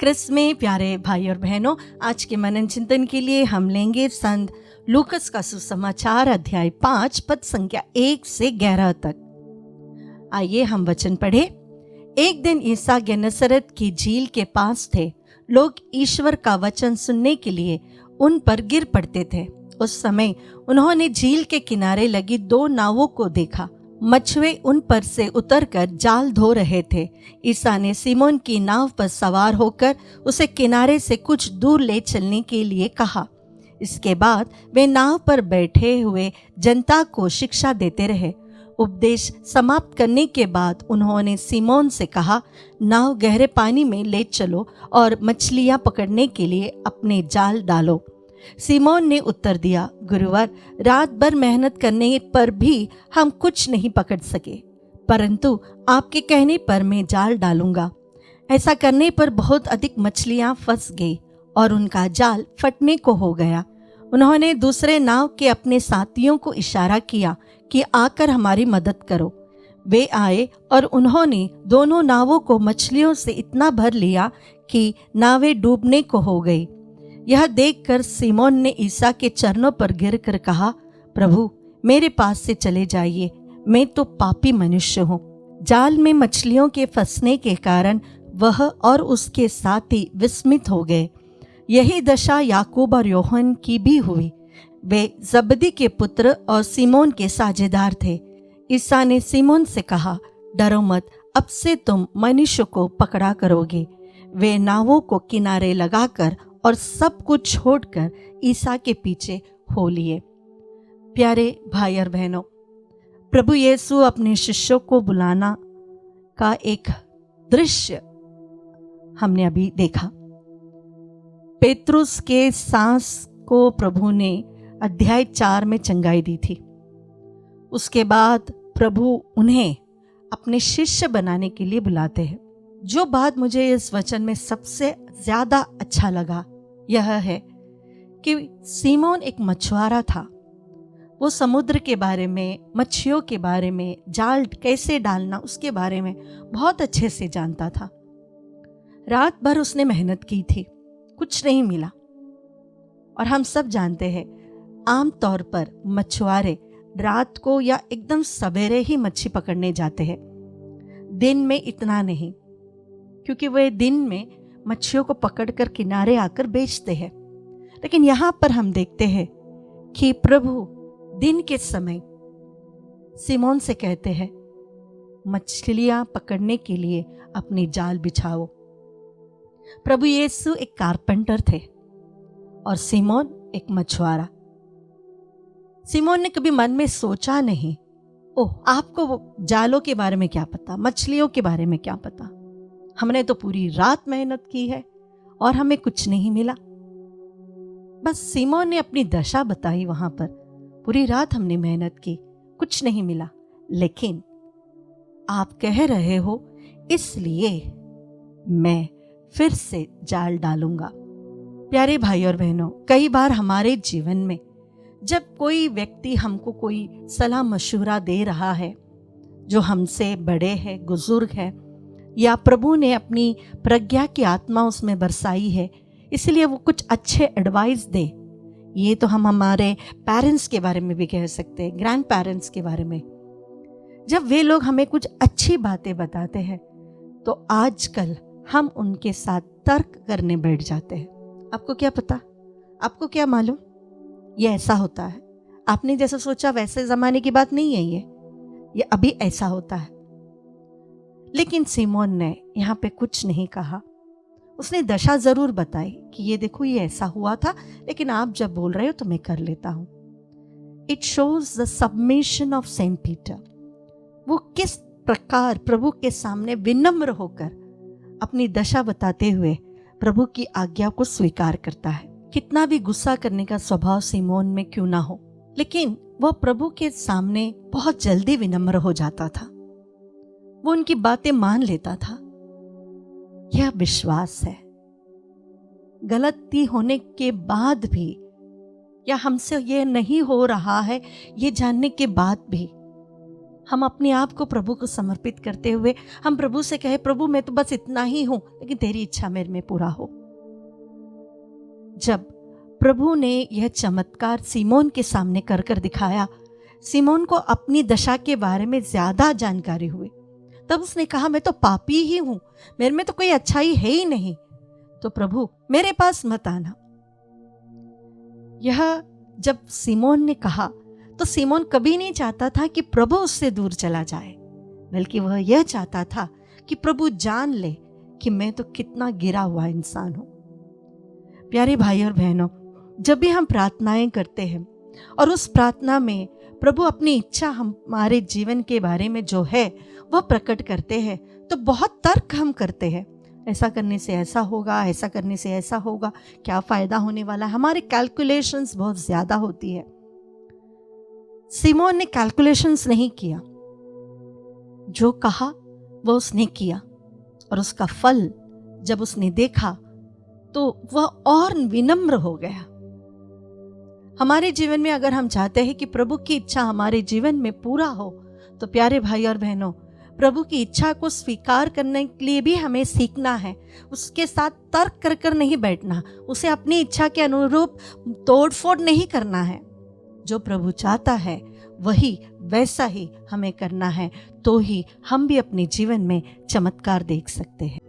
Chris में प्यारे भाई और बहनों, आज के मनन चिंतन के लिए हम लेंगे संत लूकस का सुसमाचार अध्याय 5 पद संख्या 1 से 11 तक। आइए हम वचन पढ़े। एक दिन ईसा गेनेसरत की झील के पास थे। लोग ईश्वर का वचन सुनने के लिए उन पर गिर पड़ते थे। उस समय उन्होंने झील के किनारे लगी 2 नावों को देखा। मछुए उन पर से उतरकर जाल धो रहे थे। ईसा ने सिमोन की नाव पर सवार होकर उसे किनारे से कुछ दूर ले चलने के लिए कहा। इसके बाद वे नाव पर बैठे हुए जनता को शिक्षा देते रहे। उपदेश समाप्त करने के बाद उन्होंने सिमोन से कहा, नाव गहरे पानी में ले चलो और मछलियां पकड़ने के लिए अपने जाल डालो। सिमोन ने उत्तर दिया, गुरुवर, रात भर मेहनत करने पर भी हम कुछ नहीं पकड़ सके, परंतु आपके कहने पर मैं जाल डालूंगा। ऐसा करने पर बहुत अधिक मछलियां फंस गई और उनका जाल फटने को हो गया। उन्होंने दूसरे नाव के अपने साथियों को इशारा किया कि आकर हमारी मदद करो। वे आए और उन्होंने दोनों नावों को मछलियों से इतना भर लिया कि नावें डूबने को हो गई। यह देखकर सिमोन ने ईसा के चरणों पर गिरकर कहा, प्रभु, मेरे पास से चले जाइए, मैं तो पापी मनुष्य हूँ। जाल में मछलियों के फंसने के कारण वह और उसके साथी विस्मित हो गए। यही दशा याकूब और योहन की भी हुई। वे जबदी के पुत्र और सिमोन के साझेदार थे। ईसा ने सिमोन से कहा, डरो मत, अब से तुम मनुष्य को पकड़ा करोगे। वे नावों को किनारे लगाकर और सब कुछ छोड़कर ईसा के पीछे हो लिए। प्यारे भाई और बहनों, प्रभु यीशु अपने शिष्यों को बुलाना का एक दृश्य हमने अभी देखा। पेतरुस के सांस को प्रभु ने अध्याय 4 में चंगाई दी थी। उसके बाद प्रभु उन्हें अपने शिष्य बनाने के लिए बुलाते हैं। जो बात मुझे इस वचन में सबसे ज्यादा अच्छा लगा यह है कि सिमोन एक मछुआरा था। वो समुद्र के बारे में, मच्छियों के बारे में, जाल कैसे डालना उसके बारे में बहुत अच्छे से जानता था। रात भर उसने मेहनत की थी, कुछ नहीं मिला। और हम सब जानते हैं, आमतौर पर मछुआरे रात को या एकदम सवेरे ही मच्छी पकड़ने जाते हैं, दिन में इतना नहीं, क्योंकि वे दिन में मच्छियों को पकड़कर किनारे आकर बेचते हैं। लेकिन यहाँ पर हम देखते हैं कि प्रभु दिन के समय सिमोन से कहते हैं, मछलियां पकड़ने के लिए अपनी जाल बिछाओ। प्रभु यीशु एक कारपेंटर थे और सिमोन एक मछुआरा। सिमोन ने कभी मन में सोचा नहीं, ओह, आपको जालों के बारे में क्या पता, मछलियों के बारे में क्या पता, हमने तो पूरी रात मेहनत की है और हमें कुछ नहीं मिला। बस सिमोन ने अपनी दशा बताई। वहां पर पूरी रात हमने मेहनत की, कुछ नहीं मिला, लेकिन आप कह रहे हो इसलिए मैं फिर से जाल डालूंगा। प्यारे भाई और बहनों, कई बार हमारे जीवन में जब कोई व्यक्ति हमको कोई सलाह मशवरा दे रहा है, जो हमसे बड़े हैं, बुजुर्ग है, या प्रभु ने अपनी प्रज्ञा की आत्मा उसमें बरसाई है, इसलिए वो कुछ अच्छे एडवाइस दे। ये तो हम हमारे पेरेंट्स के बारे में भी कह सकते हैं, ग्रैंड पेरेंट्स के बारे में। जब वे लोग हमें कुछ अच्छी बातें बताते हैं तो आजकल हम उनके साथ तर्क करने बैठ जाते हैं। आपको क्या पता, आपको क्या मालूम, ये ऐसा होता है, आपने जैसा सोचा वैसे जमाने की बात नहीं है, ये अभी ऐसा होता है। लेकिन सिमोन ने यहाँ पे कुछ नहीं कहा। उसने दशा जरूर बताई कि ये देखो, ये ऐसा हुआ था, लेकिन आप जब बोल रहे हो तो मैं कर लेता हूं। It shows the submission of Saint Peter. वो किस प्रकार प्रभु के सामने विनम्र होकर अपनी दशा बताते हुए प्रभु की आज्ञा को स्वीकार करता है। कितना भी गुस्सा करने का स्वभाव सिमोन में क्यों ना हो, लेकिन वह प्रभु के सामने बहुत जल्दी विनम्र हो जाता था। वो उनकी बातें मान लेता था। यह विश्वास है। गलती होने के बाद भी, या हमसे यह नहीं हो रहा है ये जानने के बाद भी, हम अपने आप को प्रभु को समर्पित करते हुए हम प्रभु से कहे, प्रभु मैं तो बस इतना ही हूं, लेकिन तेरी इच्छा मेरे में पूरा हो। जब प्रभु ने यह चमत्कार सीमोन के सामने कर कर दिखाया, सीमोन को अपनी दशा के बारे में ज्यादा जानकारी हुई। तब उसने कहा, मैं तो पापी ही हूं, मेरे में तो कोई अच्छाई है ही नहीं, तो प्रभु मेरे पास मत आना। यह जब सीमोन ने कहा तो सीमोन कभी नहीं चाहता था कि प्रभु उससे दूर चला जाए, बल्कि वह यह चाहता था कि प्रभु जान ले कि मैं तो कितना गिरा हुआ इंसान हूं। प्यारे भाई और बहनों, जब भी हम प्रार्थनाएं करते हैं और उस प्रार्थना में प्रभु अपनी इच्छा हमारे जीवन के बारे में जो है वह प्रकट करते हैं, तो बहुत तर्क हम करते हैं। ऐसा करने से ऐसा होगा, ऐसा करने से ऐसा होगा, क्या फायदा होने वाला है। हमारी कैलकुलेशंस बहुत ज्यादा होती है। सीमोन ने कैलकुलेशंस नहीं किया, जो कहा वह उसने किया, और उसका फल जब उसने देखा तो वह और विनम्र हो गया। हमारे जीवन में अगर हम चाहते हैं कि प्रभु की इच्छा हमारे जीवन में पूरा हो, तो प्यारे भाई और बहनों, प्रभु की इच्छा को स्वीकार करने के लिए भी हमें सीखना है। उसके साथ तर्क कर कर नहीं बैठना, उसे अपनी इच्छा के अनुरूप तोड़फोड़ नहीं करना है। जो प्रभु चाहता है वही वैसा ही हमें करना है, तो ही हम भी अपने जीवन में चमत्कार देख सकते हैं।